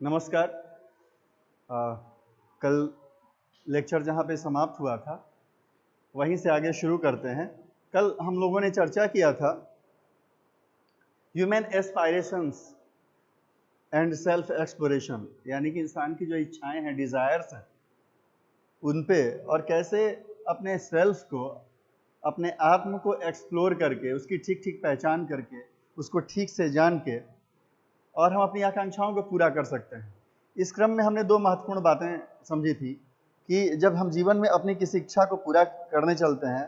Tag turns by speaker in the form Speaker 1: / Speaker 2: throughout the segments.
Speaker 1: नमस्कार। कल लेक्चर जहाँ पे समाप्त हुआ था वहीं से आगे शुरू करते हैं। कल हम लोगों ने चर्चा किया था human aspirations and self exploration, यानी कि इंसान की जो इच्छाएं हैं, डिज़ायर्स हैं, उन पे और कैसे अपने सेल्फ को, अपने आत्म को एक्सप्लोर करके, उसकी ठीक ठीक पहचान करके, उसको ठीक से जान के और हम अपनी आकांक्षाओं को पूरा कर सकते हैं। इस क्रम में हमने दो महत्वपूर्ण बातें समझी थी कि जब हम जीवन में अपनी किसी इच्छा को पूरा करने चलते हैं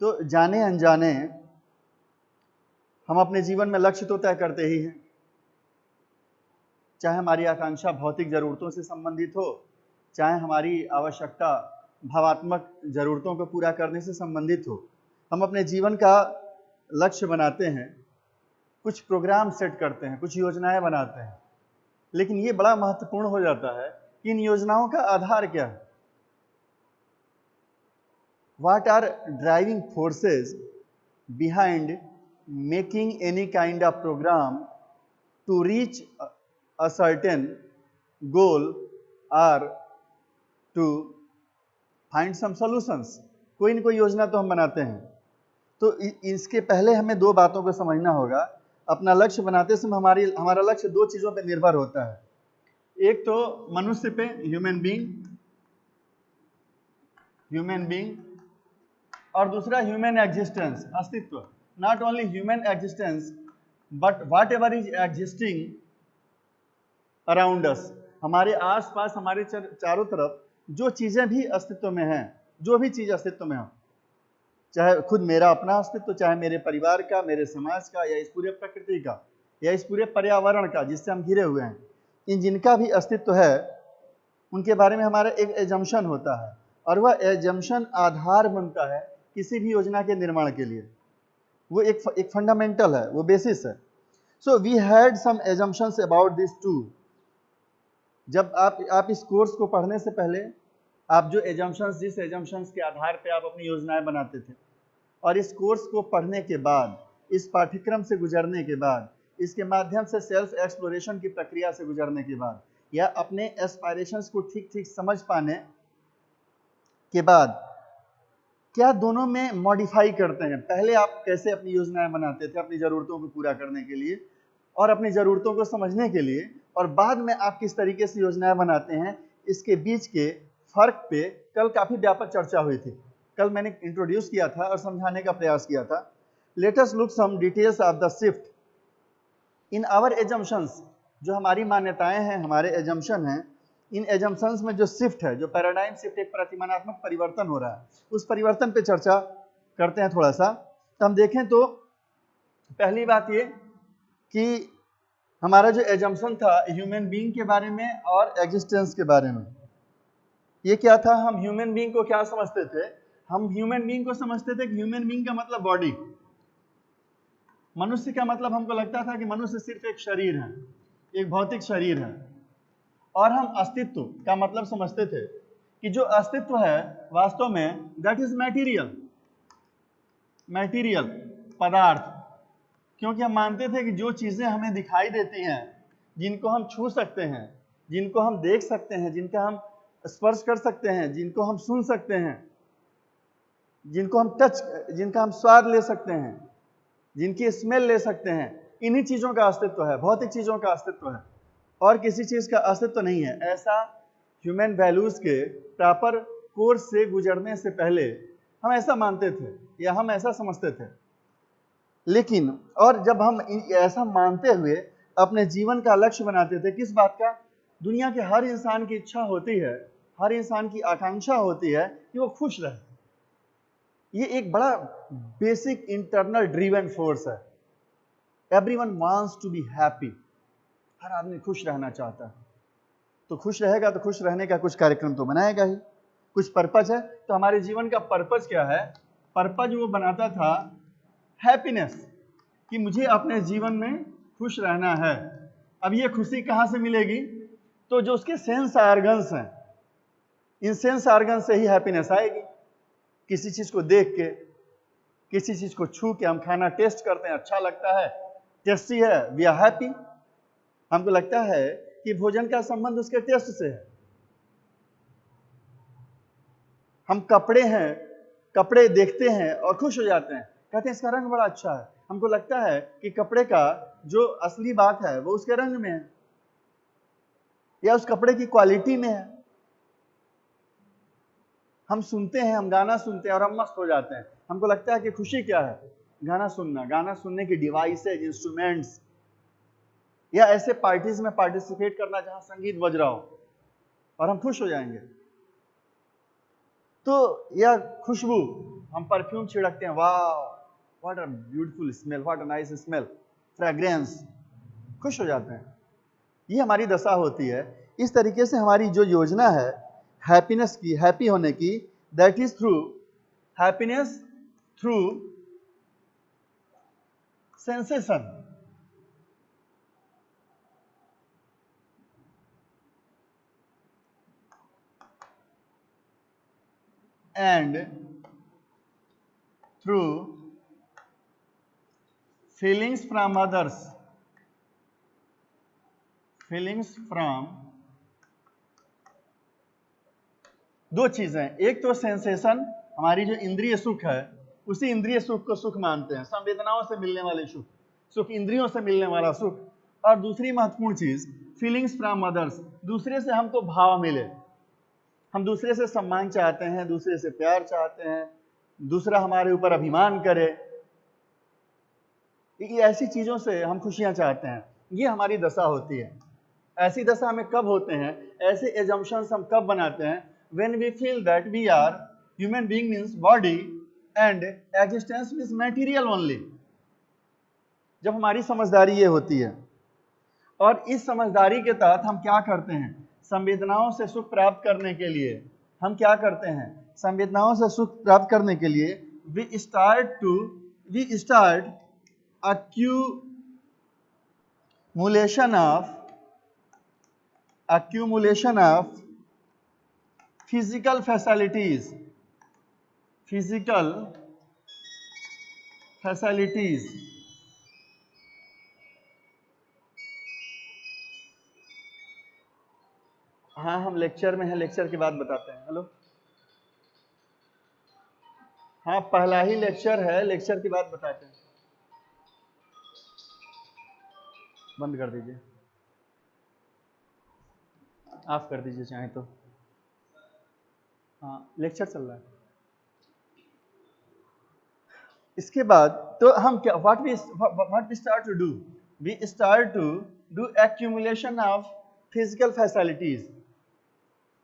Speaker 1: तो जाने अनजाने हम अपने जीवन में लक्ष्य तो तय करते ही हैं, चाहे हमारी आकांक्षा भौतिक ज़रूरतों से संबंधित हो, चाहे हमारी आवश्यकता भावात्मक ज़रूरतों को पूरा करने से संबंधित हो। हम अपने जीवन का लक्ष्य बनाते हैं, कुछ प्रोग्राम सेट करते हैं, कुछ योजनाएं बनाते हैं, लेकिन ये बड़ा महत्वपूर्ण हो जाता है कि इन योजनाओं का आधार क्या है। What are driving forces behind making any kind of program to reach a certain goal or to find some solutions? कोई न कोई योजना तो हम बनाते हैं, तो इसके पहले हमें दो बातों को समझना होगा। अपना लक्ष्य बनाते समय हमारा लक्ष्य दो चीज़ों पर निर्भर होता है। एक तो मनुष्य पे, ह्यूमन बीइंग, और दूसरा ह्यूमन एग्जिस्टेंस, अस्तित्व। Not only human existence but what ever is existing around us, हमारे आसपास, हमारे चारों तरफ जो चीजें भी अस्तित्व में हैं, जो भी चीज अस्तित्व में हो, चाहे खुद मेरा अपना अस्तित्व, चाहे मेरे परिवार का, मेरे समाज का, या इस पूरे प्रकृति का, या इस पूरे पर्यावरण का जिससे हम घिरे हुए हैं, इन जिनका भी अस्तित्व है उनके बारे में हमारा एक एजम्पशन होता है, और वह एजम्पशन आधार बनता है किसी भी योजना के निर्माण के लिए। वो एक फंडामेंटल है, वो बेसिस है। So we had some assumptions about this too. जब आप इस कोर्स को पढ़ने से पहले आप जो एजम्पशंस, जिस एजम्पशंस के आधार पे आप अपनी योजनाएं बनाते थे, और इस कोर्स को पढ़ने के बाद, इस पाठ्यक्रम से गुजरने के बाद, इसके माध्यम से सेल्फ एक्सप्लोरेशन की प्रक्रिया से गुजरने के बाद, या अपने एस्पायरेशंस को ठीक ठीक समझ पाने के बाद, क्या दोनों में मॉडिफाई करते हैं। पहले आप कैसे अपनी योजनाएं बनाते थे अपनी ज़रूरतों को पूरा करने के लिए और अपनी ज़रूरतों को समझने के लिए, और बाद में आप किस तरीके से योजनाएं बनाते हैं, इसके बीच के फर्क पे कल काफ़ी व्यापक चर्चा हुई थी। कल मैंने इंट्रोड्यूस किया था और समझाने का प्रयास किया था। Let us look some details of the shift in our assumptions. जो हमारी मान्यताएं हैं, हमारे एजम्पशन हैं, इन एजम्पशंस में जो शिफ्ट है, जो पैराडाइम शिफ्ट, एक प्रतिमानात्मक परिवर्तन हो रहा है, उस परिवर्तन पे चर्चा करते हैं थोड़ा सा। तो हम देखें तो पहली बात ये कि हमारा जो एजम्पशन था ह्यूमन बीइंग के बारे में और एग्जिस्टेंस के बारे में, ये क्या था? हम ह्यूमन बीइंग को क्या समझते थे? हम ह्यूमन बीइंग को समझते थे कि ह्यूमन बीइंग का मतलब बॉडी, मनुष्य का मतलब हमको लगता था कि मनुष्य सिर्फ एक शरीर है, एक भौतिक शरीर है। और हम अस्तित्व का मतलब समझते थे कि जो अस्तित्व है वास्तव में दैट इज मैटीरियल पदार्थ, क्योंकि हम मानते थे कि जो चीजें हमें दिखाई देती हैं, जिनको हम छू सकते हैं, जिनको हम देख सकते हैं, जिनका हम स्पर्श कर सकते हैं, जिनको हम सुन सकते हैं, जिनका हम स्वाद ले सकते हैं, जिनकी स्मेल ले सकते हैं, इन्हीं चीजों का अस्तित्व है, भौतिक चीजों का अस्तित्व है, और किसी चीज का अस्तित्व नहीं है। ऐसा ह्यूमन वैल्यूज के प्रॉपर कोर्स से गुजरने से पहले हम ऐसा मानते थे या हम ऐसा समझते थे। लेकिन और जब हम ऐसा मानते हुए अपने जीवन का लक्ष्य बनाते थे, किस बात का? दुनिया के हर इंसान की इच्छा होती है, हर इंसान की आकांक्षा होती है कि वो खुश रहे। ये एक बड़ा बेसिक इंटरनल ड्रीवन फोर्स है। Everyone wants to be happy. हर आदमी खुश रहना चाहता है। तो खुश रहेगा तो खुश रहने का कुछ कार्यक्रम तो बनाएगा ही, कुछ पर्पज है। तो हमारे जीवन का पर्पज क्या है? पर्पज वो बनाता था हैप्पीनेस, कि मुझे अपने जीवन में खुश रहना है। अब ये खुशी कहाँ से मिलेगी? तो जो उसके सेंस ऑर्गन्स हैं, इन सेंस ऑर्गन से ही हैप्पीनेस आएगी। किसी चीज को देख के, किसी चीज को छू के, हम खाना टेस्ट करते हैं, अच्छा लगता है, टेस्टी है, वी आर हैप्पी। हमको लगता है कि भोजन का संबंध उसके टेस्ट से है। हम कपड़े देखते हैं और खुश हो जाते हैं, कहते हैं इसका रंग बड़ा अच्छा है। हमको लगता है कि कपड़े का जो असली बात है वो उसके रंग में है या उस कपड़े की क्वालिटी में है। हम सुनते हैं, हम गाना सुनते हैं और हम मस्त हो जाते हैं। हमको लगता है कि खुशी क्या है, गाना सुनना, गाना सुनने की डिवाइसेज, इंस्ट्रूमेंट्स, या ऐसे पार्टीज में पार्टिसिपेट करना जहां संगीत बज रहा हो और हम खुश हो जाएंगे। तो यह खुशबू, हम परफ्यूम छिड़कते हैं, वाह what a beautiful smell, what a nice smell, fragrance, खुश हो जाते हैं। ये हमारी दशा होती है। इस तरीके से हमारी जो योजना है हैप्पीनेस की, हैप्पी होने की, that is through happiness through sensation. And through feelings from others, feelings from, दो चीजें, एक तो सेंसेशन, हमारी जो इंद्रिय सुख है उसी इंद्रिय सुख को सुख मानते हैं, संवेदनाओं से मिलने वाले सुख, सुख इंद्रियों से मिलने वाला सुख। और दूसरी महत्वपूर्ण चीज फीलिंग्स फ्रॉम अदर्स, दूसरे से हमको भाव मिले, हम दूसरे से सम्मान चाहते हैं, दूसरे से प्यार चाहते हैं, दूसरा हमारे ऊपर अभिमान करे, ये ऐसी चीजों से हम खुशियां चाहते हैं। ये हमारी दशा होती है। ऐसी दशा में कब होते हैं, ऐसे एजम्पशंस हम कब बनाते हैं, when we feel that we are human being means body and existence means material only, जब हमारी समझदारी ये होती है। और इस समझदारी के तहत हम क्या करते हैं, संवेदनाओं से सुख प्राप्त करने के लिए हम क्या करते हैं, संवेदनाओं से सुख प्राप्त करने के लिए we start accumulation of physical facilities, हाँ हम लेक्चर में हैं, लेक्चर के बाद बताते हैं। हेलो, हाँ पहला ही लेक्चर है, लेक्चर के बाद बताते हैं। बंद कर दीजिए, ऑफ कर दीजिए चाहे तो। हाँ लेक्चर चल रहा है। इसके बाद तो हम क्या, what we start to do, we start to do accumulation of physical facilities.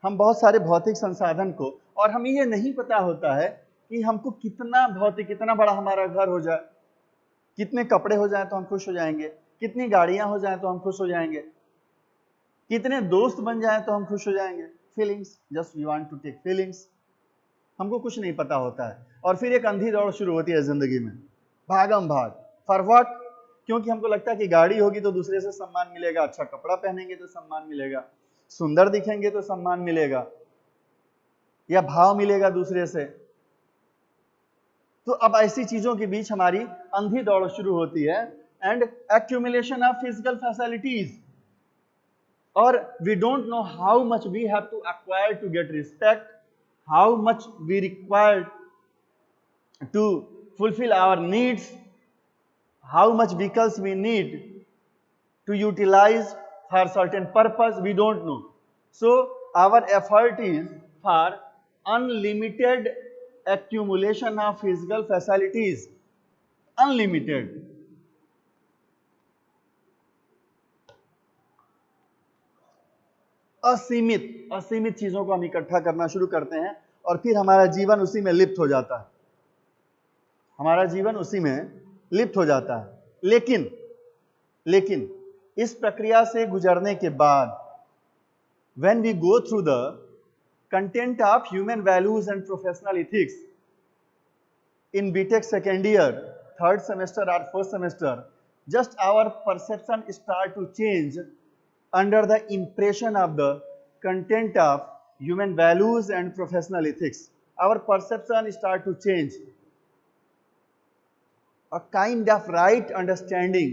Speaker 1: हम बहुत सारे भौतिक संसाधन को, और हमें ये नहीं पता होता है कि हमको कितना भौतिक, कितना बड़ा हमारा घर हो जाए, कितने कपड़े हो जाए तो हम खुश हो जाएंगे, कितनी गाड़ियां हो जाए तो हम खुश हो जाएंगे, कितने दोस्त बन जाए तो हम खुश हो जाएंगे। Feelings, just we want to take feelings. हमको कुछ नहीं पता होता है और फिर एक अंधी दौड़ शुरू होती है जिंदगी में, भागम भाग। For what? क्योंकि हमको लगता है कि गाड़ी होगी तो दूसरे से सम्मान मिलेगा, अच्छा कपड़ा पहनेंगे तो सम्मान मिलेगा, सुंदर दिखेंगे तो सम्मान मिलेगा, या भाव मिलेगा दूसरे से। तो अब ऐसी चीजों के बीच हमारी अंधी दौड़ शुरू होती है। And accumulation of physical facilities, और we don't know how much we have to acquire to get respect, how much we require to fulfill our needs, how much vehicles we need to utilize for certain purpose, we don't know. So our effort is for unlimited accumulation of physical facilities, unlimited. असीमित चीजों को हम इकट्ठा करना शुरू करते हैं और फिर हमारा जीवन उसी में लिप्त हो जाता है, हमारा जीवन उसी में लिप्त हो जाता है। लेकिन इस प्रक्रिया से गुजरने के बाद, when we go through the content of human values and professional ethics in BTech second year, third semester or fourth semester, just our perception start to change under the impression of the content of human values and professional ethics. Our perception start to change. A kind of right understanding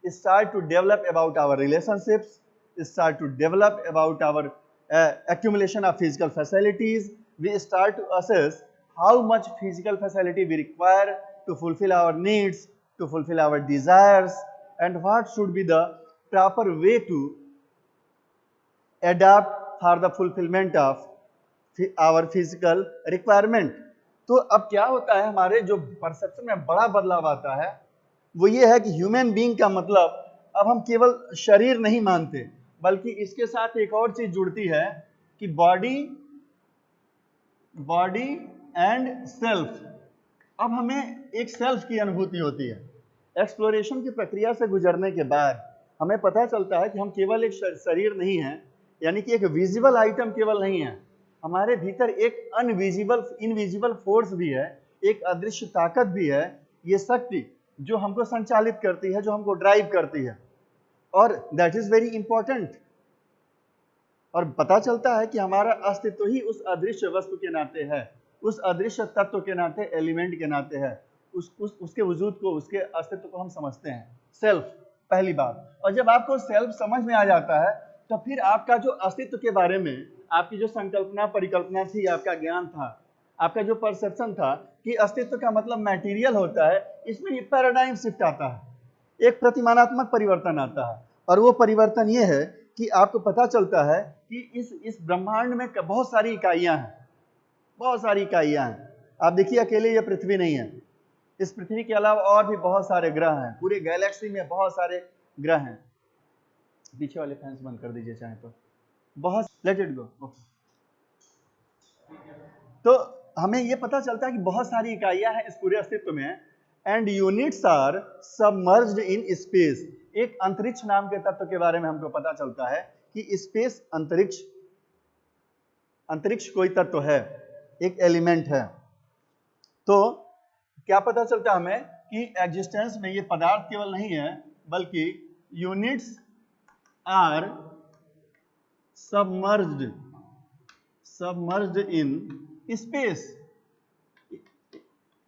Speaker 1: start to develop about our relationships, start to develop about our accumulation of physical facilities. We start to assess how much physical facility we require to fulfill our needs, to fulfill our desires, and what should be the proper way to adapt for the fulfillment of our physical requirement. तो अब क्या होता है, हमारे जो perception में बड़ा बदलाव आता है वो ये है कि ह्यूमन बीइंग का मतलब अब हम केवल शरीर नहीं मानते, बल्कि इसके साथ एक और चीज जुड़ती है कि बॉडी एंड सेल्फ। अब हमें एक सेल्फ की अनुभूति होती है। एक्सप्लोरेशन की प्रक्रिया से गुजरने के बाद हमें पता चलता है कि हम केवल एक शरीर नहीं है, यानी कि एक विजिबल आइटम केवल नहीं है, हमारे भीतर एक इनविजिबल फोर्स भी है, एक अदृश्य ताकत भी है, ये शक्ति जो हमको संचालित करती है, जो हमको ड्राइव करती है, और दैट इज वेरी इंपॉर्टेंट। और पता चलता है कि हमारा अस्तित्व ही उस अदृश्य वस्तु के नाते है, उस अदृश्य तत्व के नाते, एलिमेंट के नाते है, उसके वजूद को, उसके अस्तित्व को हम समझते हैं, सेल्फ, पहली बात। और जब आपको सेल्फ समझ में आ जाता है तो फिर आपका जो अस्तित्व के बारे में आपकी जो संकल्पना परिकल्पना थी, आपका ज्ञान था, आपका जो परसेप्शन था कि अस्तित्व का मतलब मैटेरियल होता है, इसमें ये पैराडाइम शिफ्ट आता है, एक प्रतिमानात्मक परिवर्तन आता है। और वो परिवर्तन ये है कि आपको पता चलता है कि इस ब्रह्मांड में बहुत सारी इकाइयां हैं, बहुत सारी इकाइयां हैं। आप देखिए, अकेले ये पृथ्वी नहीं है, इस पृथ्वी के अलावा और भी बहुत सारे ग्रह हैं, पूरे गैलेक्सी में बहुत सारे ग्रह हैं। पीछे वाले फैंस बंद कर दीजिए चाहे तो, बहुत, लेट इट गो। तो हमें ये पता चलता है कि बहुत सारी इकाइयां हैं इस पूरे अस्तित्व में, and units are submerged in space. एक अंतरिक्ष नाम के तत्व के बारे में हमको पता चलता है कि स्पेस, अंतरिक्ष कोई तत्व है, एक एलिमेंट है। तो क्या पता चलता है हमें कि एग्जिस्टेंस में ये पदार्थ केवल नहीं है, बल्कि units are submerged in space.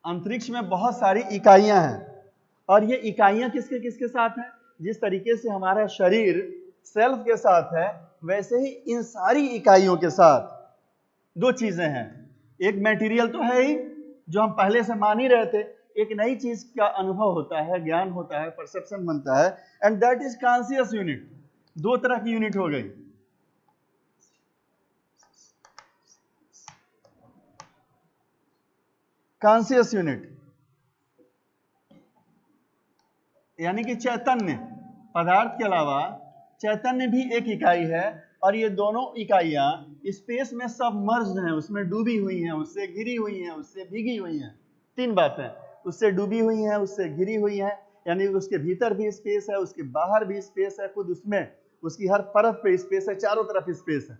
Speaker 1: अंतरिक्ष में बहुत सारी इकाइयां हैं, और ये इकाइयां किसके किसके साथ हैं? जिस तरीके से हमारा शरीर सेल्फ के साथ है, वैसे ही इन सारी इकाइयों के साथ दो चीजें हैं। एक मटेरियल तो है ही, जो हम पहले से मान ही रहे थे, एक नई चीज का अनुभव होता है, ज्ञान होता है, परसेप्शन बनता है, and that is conscious unit. दो तरह की यूनिट हो गई, कॉन्शियस यूनिट यानी कि चैतन्य। पदार्थ के अलावा चैतन्य भी एक इकाई है, और ये दोनों इकाइयां स्पेस में सबमर्ज्ड हैं, उसमें डूबी हुई हैं, उससे घिरी हुई हैं, उससे भीगी हुई हैं। तीन बातें, उससे डूबी हुई हैं, उससे घिरी हुई हैं, यानी उसके भीतर भी स्पेस है, उसके बाहर भी स्पेस है, खुद उसमें, उसकी हर परत पे स्पेस है, चारों तरफ स्पेस है,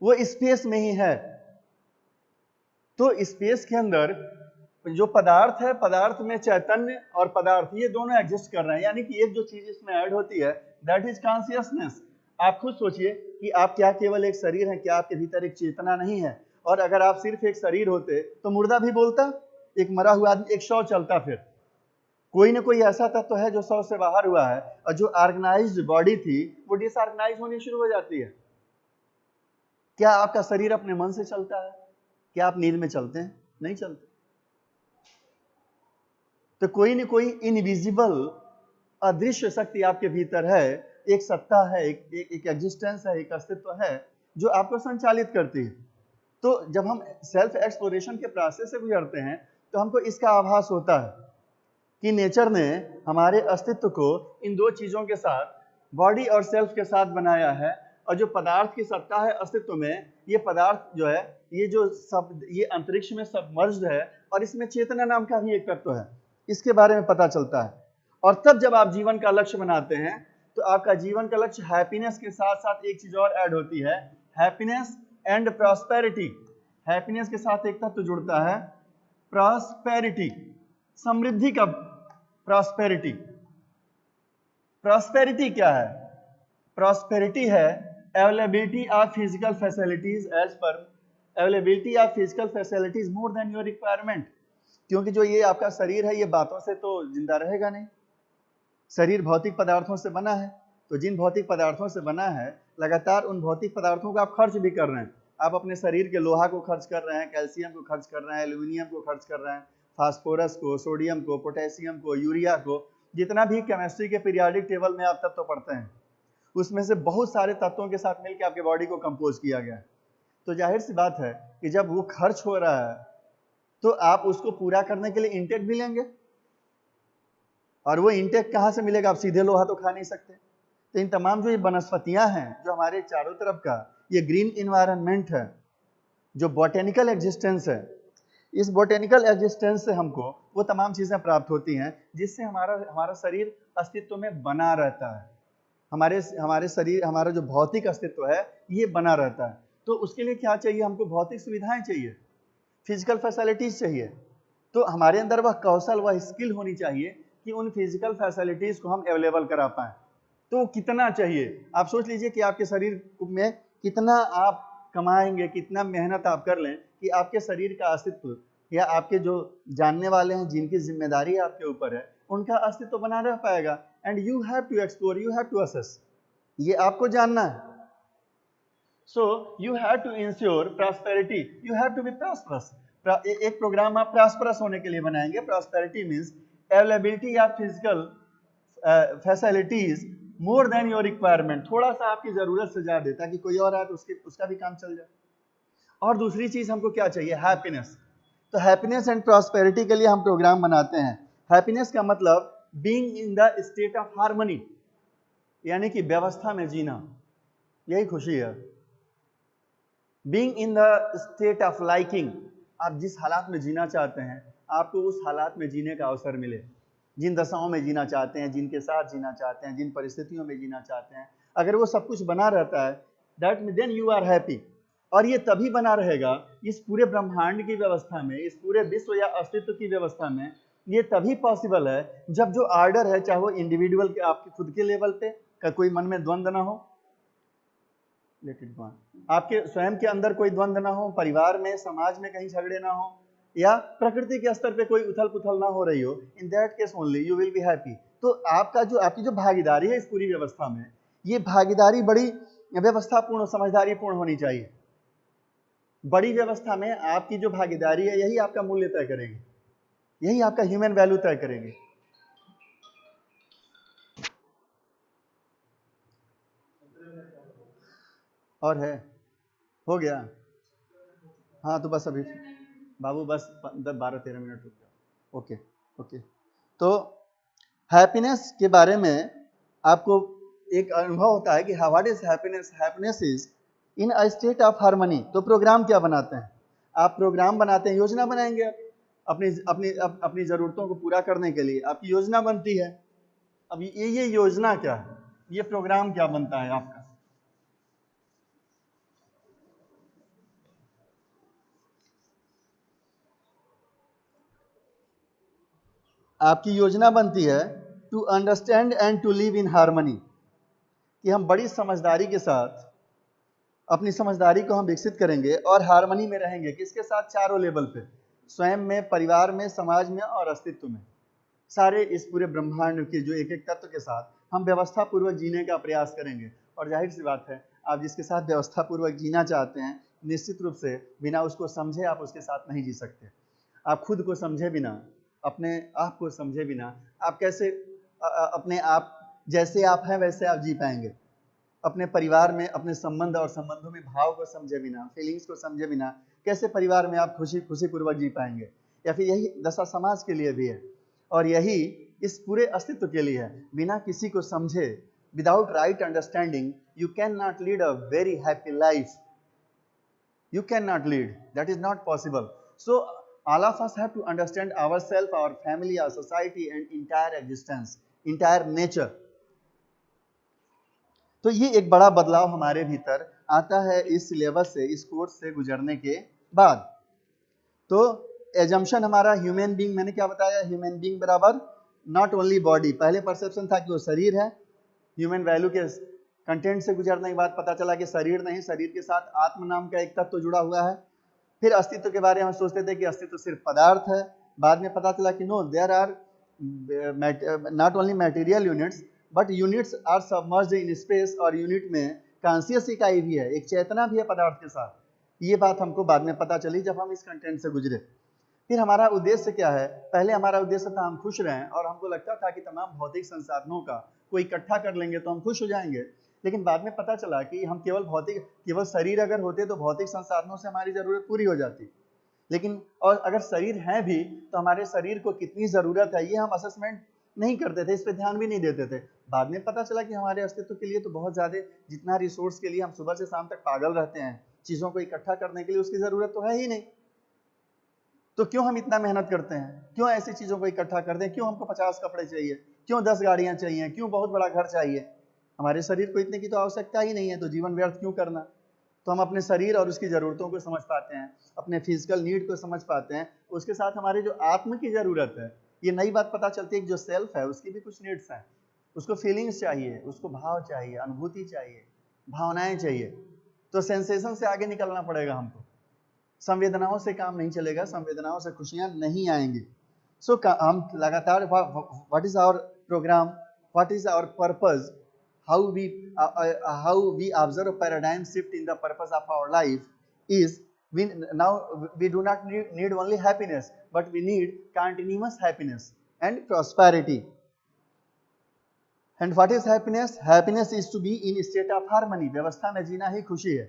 Speaker 1: वो स्पेस में ही है। तो स्पेस के अंदर जो पदार्थ है, पदार्थ में चैतन्य और पदार्थ, ये दोनों एग्जिस्ट कर रहे हैं, यानी कि एक जो चीज इसमें ऐड होती है, दैट इज कॉन्शियसनेस। आप खुद सोचिए कि आप क्या केवल एक शरीर हैं, क्या आपके भीतर एक चेतना नहीं है? और अगर आप सिर्फ एक शरीर होते तो मुर्दा भी बोलता, एक मरा हुआ आदमी, एक शव चलता। फिर कोई ना कोई ऐसा तत्व है जो शव से बाहर हुआ है, और जो ऑर्गेनाइज्ड बॉडी थी वो डिसऑर्गेनाइज होनी शुरू हो जाती है। क्या आपका शरीर अपने मन से चलता है? क्या आप नींद में चलते हैं? नहीं चलते। तो कोई न कोई इनविजिबल अदृश्य शक्ति आपके भीतर है, एक सत्ता है, एक एग्जिस्टेंस है, एक अस्तित्व है, जो आपको संचालित करती है। तो जब हम सेल्फ एक्सप्लोरेशन के प्रोसेस से गुजरते हैं तो हमको इसका आभास होता है कि नेचर ने हमारे अस्तित्व को इन दो चीजों के साथ, बॉडी और सेल्फ के साथ बनाया है। और जो पदार्थ की सत्ता है अस्तित्व में, ये पदार्थ जो है, ये अंतरिक्ष में सबमर्ज्ड है, और इसमें चेतना नाम का भी एक तत्व है, इसके बारे में पता चलता है। और तब जब आप जीवन का लक्ष्य बनाते हैं तो आपका जीवन का लक्ष्य हैप्पीनेस के साथ साथ एक चीज और ऐड होती है, हैप्पीनेस एंड प्रॉस्पेरिटी। हैप्पीनेस के साथ एक तत्व जुड़ता है, प्रॉस्पेरिटी, समृद्धि का प्रॉस्पेरिटी। प्रॉस्पेरिटी क्या है? प्रॉस्पेरिटी है availability of physical facilities as per availability of physical facilities more than your requirement. क्योंकि जो ये आपका शरीर है, ये बातों से तो जिंदा रहेगा नहीं, शरीर भौतिक पदार्थों से बना है, तो जिन भौतिक पदार्थों से बना है, लगातार उन भौतिक पदार्थों को आप खर्च भी कर रहे हैं। आप अपने शरीर के लोहा को खर्च कर रहे हैं, कैल्शियम को खर्च कर रहे हैं, एल्यूमिनियम को खर्च कर रहे हैं, फास्फोरस को, सोडियम को, पोटेशियम को, यूरिया को, जितना भी केमिस्ट्री के पीरियोडिक टेबल में आप तत्व पढ़ते हैं, उसमें से बहुत सारे तत्वों के साथ मिलकर आपके बॉडी को कंपोज किया गया है। तो जाहिर सी बात है कि जब वो खर्च हो रहा है तो आप उसको पूरा करने के लिए इंटेक भी लेंगे, और वो इंटेक कहाँ से मिलेगा? आप सीधे लोहा तो खा नहीं सकते। तो इन तमाम जो ये वनस्पतियां हैं, जो हमारे चारों तरफ का ये ग्रीन इन्वायरमेंट है, जो बॉटेनिकल एग्जिस्टेंस है, इस बॉटेनिकल एग्जिस्टेंस से हमको वो तमाम चीजें प्राप्त होती हैं जिससे हमारा शरीर अस्तित्व में बना रहता है। हमारे शरीर, हमारा जो भौतिक अस्तित्व है ये बना रहता है। तो उसके लिए क्या चाहिए? हमको भौतिक सुविधाएं चाहिए, फिजिकल फैसिलिटीज चाहिए। तो हमारे अंदर वह कौशल, वह स्किल होनी चाहिए कि उन फिजिकल फैसिलिटीज को हम अवेलेबल करा पाएं। तो कितना चाहिए? आप सोच लीजिए कि आपके शरीर में कितना आप कमाएंगे, कितना मेहनत आप कर लें कि आपके शरीर का अस्तित्व या आपके जो जानने वाले हैं, जिनकी जिम्मेदारी आपके ऊपर है, उनका अस्तित्व बना रह पाएगा। And you have to explore, you have to assess, ये आपको जानना है। So you have to ensure prosperity, you have to be prosperous. एक प्रोग्राम आप प्रॉस्परस होने के लिए बनाएंगे। Prosperity means availability of physical facilities more than your requirement, थोड़ा सा आपकी जरूरत से ज्यादा, ताकि कोई और आए तो उसका भी काम चल जाए। और दूसरी चीज हमको क्या चाहिए? हैप्पीनेस। तो हैप्पीनेस एंड प्रॉस्पेरिटी के लिए हम प्रोग्राम बनाते हैं। हैप्पीनेस का मतलब being in the state of harmony, यानी कि व्यवस्था में जीना, यही खुशी है। Being in the state of liking, आप जिस हालात में जीना चाहते हैं आपको उस हालात में जीने का अवसर मिले। जिन दशाओं में जीना चाहते हैं, जिनके साथ जीना चाहते हैं, जिन परिस्थितियों में जीना चाहते हैं, अगर वो सब कुछ बना रहता है, that then you are happy. और ये तभी बना रहेगा इस पूरे ब्रह्मांड की व्यवस्था में, इस पूरे विश्व या अस्तित्व की व्यवस्था में। ये तभी पॉसिबल है जब जो ऑर्डर है, चाहे वो इंडिविजुअल के, आपके खुद के लेवल पे का कोई मन में द्वंद्व ना हो, लेट इट गो, आपके स्वयं के अंदर कोई द्वंद्व ना हो, परिवार में, समाज में कहीं झगड़े ना हो, या प्रकृति के स्तर पे कोई उथल पुथल ना हो रही हो। In that case only you will be happy. तो आपकी जो भागीदारी है इस पूरी व्यवस्था में, ये भागीदारी बड़ी व्यवस्थापूर्ण, समझदारीपूर्ण होनी चाहिए। बड़ी व्यवस्था में आपकी जो भागीदारी है, यही आपका मूल्य तय करेगी, यही आपका ह्यूमन वैल्यू तय करेगी। और है, हो गया? हाँ तो बस अभी बाबू बस 12-13 मिनट रुक जाओ। Okay okay. तो हैप्पीनेस के बारे में आपको एक अनुभव होता है कि what is happiness? Happiness is in a state of harmony. तो प्रोग्राम क्या बनाते हैं? आप प्रोग्राम बनाते हैं, योजना बनाएंगे अपनी जरूरतों को पूरा करने के लिए आपकी योजना बनती है। अब ये योजना क्या है? ये प्रोग्राम क्या बनता है आपका? आपकी योजना बनती है to understand and to live in harmony, कि हम बड़ी समझदारी के साथ अपनी समझदारी को हम विकसित करेंगे और हार्मनी में रहेंगे। किसके साथ? चारों लेवल पे, स्वयं में, परिवार में, समाज में और अस्तित्व में। सारे इस पूरे ब्रह्मांड के जो एक एक तत्व के साथ हम व्यवस्था पूर्वक जीने का प्रयास करेंगे। और जाहिर सी बात है, आप जिसके साथ व्यवस्था पूर्वक जीना चाहते हैं, निश्चित रूप से बिना उसको समझे आप उसके साथ नहीं जी सकते। आप खुद को समझे बिना, अपने आप को समझे बिना आप कैसे अपने आप जैसे आप हैं वैसे आप जी पाएंगे? अपने परिवार में, अपने संबंध और संबंधों में भाव को समझे बिना, फीलिंग्स को समझे बिना कैसे परिवार में आप खुशी पूर्वक जी पाएंगे? या फिर यही दशा समाज के लिए भी है, और यही इस पूरे अस्तित्व के लिए है। बिना किसी को समझे, without right understanding, you can not lead a very happy life. You cannot lead. That is not possible. So all of us have to understand ourselves, our family, our society, and entire existence, entire nature. तो ये एक बड़ा बदलाव हमारे भीतर आता है इस सिलेबस से, इस कोर्स से गुजरने के बाद। तो एजम्पशन हमारा ह्यूमन बीइंग, मैंने क्या बताया? ह्यूमन बीइंग बराबर नॉट ओनली बॉडी। पहले परसेप्शन था कि वो शरीर है। ह्यूमन वैल्यू के कंटेंट से गुजरने के बाद पता चला कि शरीर नहीं, शरीर के साथ आत्म नाम का एक तत्व जुड़ा हुआ है। फिर अस्तित्व के बारे में हम सोचते थे कि अस्तित्व सिर्फ पदार्थ है। बाद में पता चला कि no, there are not only material units but units are submerged in space, और यूनिट में कॉन्शियस इकाई भी है, एक चेतना भी है पदार्थ के साथ। ये बात हमको बाद में पता चली जब हम इस कंटेंट से गुजरे। फिर हमारा उद्देश्य क्या है? पहले हमारा उद्देश्य था हम खुश रहें, और हमको लगता था कि तमाम भौतिक संसाधनों का को इकट्ठा कर लेंगे तो हम खुश हो जाएंगे। लेकिन बाद में पता चला कि हम केवल शरीर अगर होते तो भौतिक संसाधनों से हमारी जरूरत पूरी हो जाती। लेकिन और अगर शरीर है भी तो हमारे शरीर को कितनी जरूरत है ये हम असेसमेंट नहीं करते थे, इस पे ध्यान भी नहीं देते थे। बाद में पता चला कि हमारे अस्तित्व के लिए तो बहुत ज्यादा, जितना रिसोर्स के लिए हम सुबह से शाम तक पागल रहते हैं चीजों को इकट्ठा करने के लिए, उसकी जरूरत तो है ही नहीं। तो क्यों हम इतना मेहनत करते हैं? क्यों ऐसी चीजों को इकट्ठा करते हैं? क्यों हमको 50 कपड़े चाहिए? क्यों 10 गाड़ियां चाहिए? क्यों बहुत बड़ा घर चाहिए? हमारे शरीर को इतने की तो आवश्यकता ही नहीं है, तो जीवन व्यर्थ क्यों करना? तो हम अपने शरीर और उसकी जरूरतों को समझ पाते हैं, अपने फिजिकल नीड को समझ पाते हैं, उसके साथ हमारे जो आत्म की जरूरत है, ये नई बात पता चलती है कि जो सेल्फ है उसकी भी कुछ नीड्स हैं। उसको फीलिंग्स चाहिए, उसको भाव चाहिए, अनुभूति चाहिए, भावनाएं चाहिए। तो सेंसेशन से आगे निकलना पड़ेगा हमको। संवेदनाओं से काम नहीं चलेगा, संवेदनाओं से खुशियां नहीं आएंगी। सो हम लगातार, what is our program, what is our purpose, how we observe a paradigm shift in the purpose of our life is, now we do not need only happiness, but we need continuous happiness and prosperity. And what is happiness? Happiness is to be in state of harmony. व्यवस्था में जीना ही खुशी है।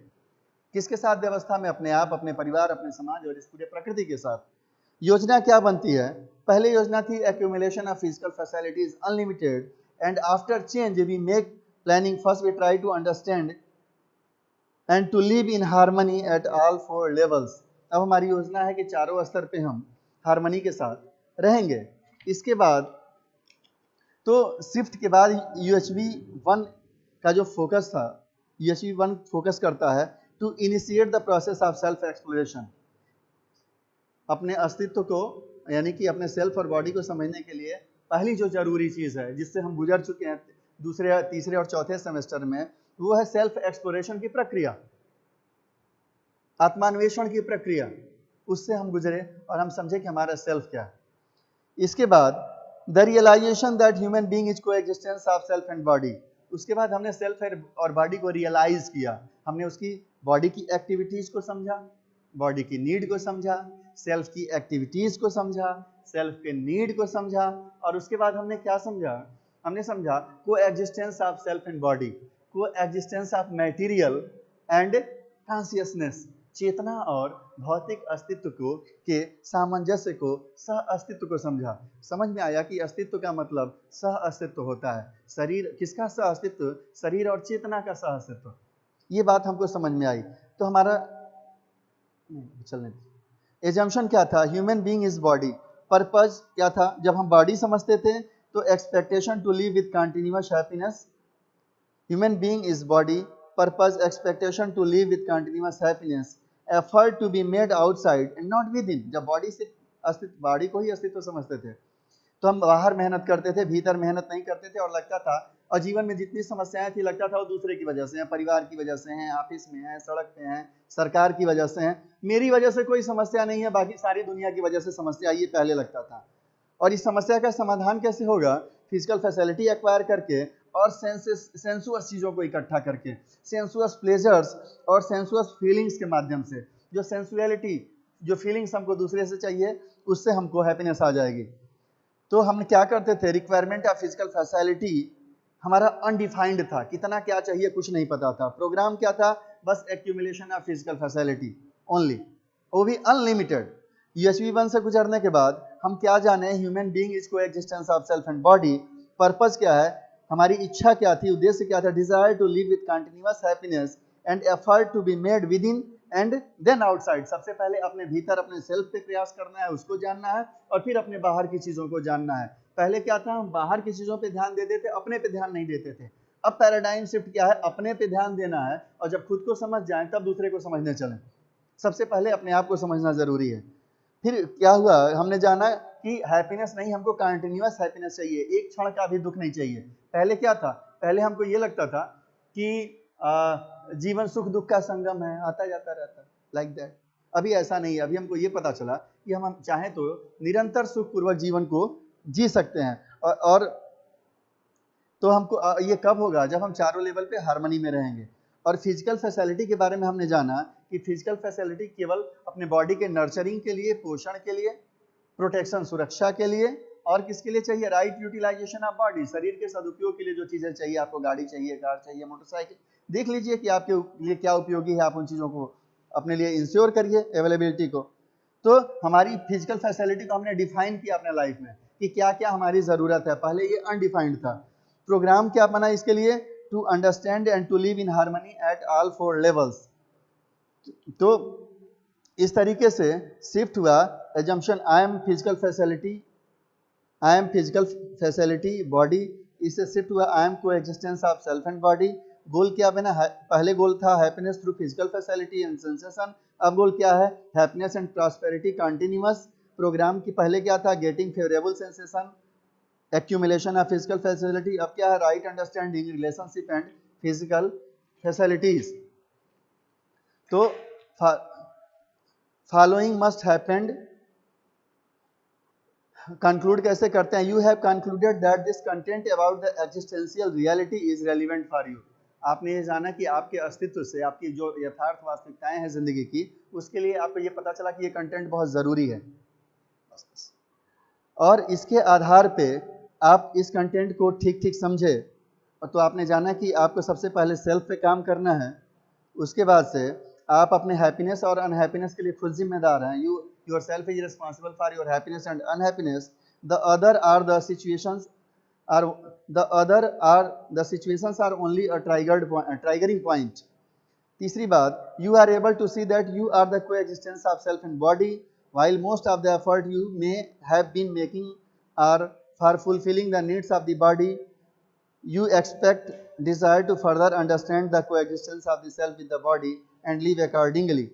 Speaker 1: किसके साथ व्यवस्था में? अपने आप, अपने परिवार, अपने समाज और इस पूरे प्रकृति के साथ। योजना क्या बनती है? पहले योजना थी accumulation of physical facilities unlimited, and after change we make planning. First we try to understand and to live in harmony at all 4 levels. अब हमारी योजना है कि चारों स्तर पे हम हार्मनी के साथ रहेंगे। इसके बाद तो शिफ्ट के बाद UHV 1 का जो फोकस था, UHV 1 फोकस करता है to initiate the process of self exploration. अपने अस्तित्व को, यानी कि अपने सेल्फ और बॉडी को समझने के लिए पहली जो जरूरी चीज है, जिससे हम गुजर चुके हैं दूसरे, तीसरे और चौथे सेमेस्टर में, वो है सेल्फ एक्सप्लोरेशन की प्रक्रिया, आत्मान्वेषण की प्रक्रिया। उससे हम गुजरे और हम समझे कि हमारा सेल्फ क्या है। इसके बाद the realization that human being is coexistence of self and body. उसके बाद हमने सेल्फ और बॉडी को रियलाइज किया। हमने उसकी बॉडी की एक्टिविटीज को समझा, बॉडी की नीड को समझा, सेल्फ की एक्टिविटीज को समझा, सेल्फ के नीड को समझा, और उसके बाद हमने क्या समझा? हमने समझा coexistence of self and body, coexistence of material and consciousness. चेतना और भौतिक अस्तित्व को के सामंजस्य को, सह अस्तित्व को समझा। समझ में आया कि अस्तित्व का मतलब सह अस्तित्व होता है। शरीर किसका सह अस्तित्व? शरीर और चेतना का सह अस्तित्व। ये बात हमको समझ में आई। तो हमारा चलने एजम्पशन क्या था? Human being is body. Purpose क्या था? जब हम बॉडी समझते थे तो expectation to live with continuous happiness. Human being is body, purpose expectation to live with continuous happiness, effort to be made outside and not within. जब body से अस्तित्व, बॉडी को ही अस्तित्व समझते थे तो हम बाहर मेहनत करते थे, भीतर मेहनत नहीं करते थे, और लगता था, और जीवन में जितनी समस्याएं थी लगता था वो दूसरे की वजह से हैं, परिवार की वजह से हैं, ऑफिस में हैं, सड़क पे हैं, सरकार की वजह से हैं। मेरी वजह से कोई समस्या नहीं है, बाकी सारी दुनिया की वजह से समस्या, ये पहले लगता था। और इस समस्या का समाधान कैसे होगा? फिजिकल फैसिलिटी एक्वायर करके और सेंसुअस चीजों को इकट्ठा करके, सेंसुअस प्लेजर्स और सेंसुअस फीलिंग्स के माध्यम से। जो सेंसुअलिटी, जो फीलिंग्स हमको दूसरे से चाहिए, उससे हमको हैप्पीनेस आ जाएगी। तो हम क्या करते थे? रिक्वायरमेंट ऑफ फिजिकल फैसिलिटी हमारा अनडिफाइंड था, कितना क्या चाहिए कुछ नहीं पता था। प्रोग्राम क्या था? बस accumulation of physical facility only, वो भी अनलिमिटेड। UHV 1 से गुजरने के बाद हम क्या जाने? Human being is coexistence of self and body. Purpose क्या है? हमारी इच्छा क्या थी, उद्देश्य क्या था? Desire to live with continuous happiness and effort to be made within and then outside. सबसे पहले अपने भीतर, अपने सेल्फ पे प्रयास करना है, उसको जानना है, और फिर अपने बाहर की चीजों को जानना है। पहले क्या था? हम बाहर की चीजों पे ध्यान देते थे, अपने पे ध्यान नहीं देते थे। अब पैराडाइम शिफ्ट क्या है? अपने पे ध्यान देना है, और जब खुद को समझ जाए तब दूसरे को समझने चलें। सबसे पहले अपने आप को समझना जरूरी है। फिर क्या हुआ? हमने जाना कि हैप्पीनेस नहीं, हमको कंटिन्यूअस हैप्पीनेस चाहिए, एक क्षण का भी दुख नहीं चाहिए। पहले क्या था? पहले हमको ये लगता था कि जीवन सुख दुख का संगम है, आता जाता रहता है, लाइक दैट। अभी ऐसा नहीं है। अभी हमको ये पता चला कि हम चाहें तो निरंतर सुखपूर्वक जीवन को जी सकते हैं। और तो हमको ये कब होगा? जब हम चारों लेवल पे हार्मनी में रहेंगे। और फिजिकल फैसिलिटी के बारे में हमने जाना कि फिजिकल फैसिलिटी केवल अपने बॉडी के नर्चरिंग के लिए, पोषण के लिए, प्रोटेक्शन सुरक्षा के लिए, और किसके लिए चाहिए? राइट यूटिलाइजेशन ऑफ बॉडी, शरीर के सदुपयोग के लिए जो चीजें चाहिए, आपको गाड़ी चाहिए, कार चाहिए, मोटरसाइकिल, देख लीजिए कि आपके लिए क्या उपयोगी है, आप उन चीजों को अपने लिए इंश्योर करिए अवेलेबिलिटी को। तो हमारी फिजिकल फैसिलिटी को हमने डिफाइन किया अपने लाइफ में कि क्या क्या हमारी जरूरत है। पहले ये अनडिफाइंड था। प्रोग्राम क्या बना इसके लिए? To understand and to live in harmony at all 4 levels. तो इस तरीके से शिफ्ट हुआ assumption I am physical facility body, इससे शिफ्ट हुआ I am coexistence of self and body. Goal क्या बना? पहले गोल था happiness through physical facility and sensation, अब गोल क्या है? Happiness and prosperity continuous. Program की पहले क्या था? Getting favourable sensation, accumulation of physical facility, अब क्या है? Right understanding, relationship and physical facilities. तो फॉलोइंग मस्ट हैपेंड। कंक्लूड कैसे करते हैं? You have concluded that this content about the existential reality is relevant for you. आपने ये जाना कि आपके अस्तित्व से, आपकी जो यथार्थ वास्तविकताएं हैं जिंदगी की, उसके लिए आपको ये पता चला कि ये कंटेंट बहुत जरूरी है। और इसके आधार पे आप इस कंटेंट को ठीक ठीक समझे। तो आपने जाना कि आपको सबसे पहले सेल्फ पे काम करना है, उसके बाद से आप अपने हैप्पीनेस और अनहैप्पीनेस के लिए खुद जिम्मेदार हैं। Yourself is responsible for your happiness and unhappiness. The other are the situations are only a triggering point. तीसरी बात, you are able to see that you are the coexistence of self and body, while most of the effort you may have been making are for fulfilling the needs of the body. You desire to further understand the coexistence of the self with the body and live accordingly.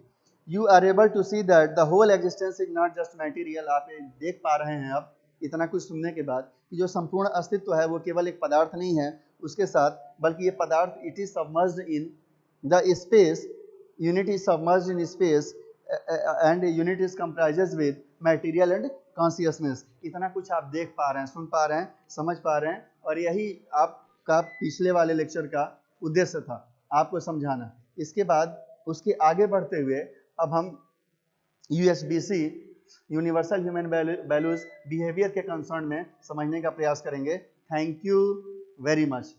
Speaker 1: You are able to see that the whole existence is not just material. आप देख पा रहे हैं अब इतना कुछ सुनने के बाद कि जो संपूर्ण अस्तित्व है वो केवल एक पदार्थ नहीं है उसके साथ, बल्कि ये पदार्थ it is submerged in the space, unit is submerged in space and unit is comprises with material and consciousness. इतना कुछ आप देख पा रहे हैं, सुन पा रहे हैं, समझ पा रहे हैं, और यही आपका पिछले वाले लेक्चर का उद्देश्य था, आपको समझाना। इसके बाद उसके आगे बढ़ते हुए अब हम यूएसबीसी, यूनिवर्सल ह्यूमन वैल्यूज बिहेवियर के कंसर्न में समझने का प्रयास करेंगे। Thank you very much.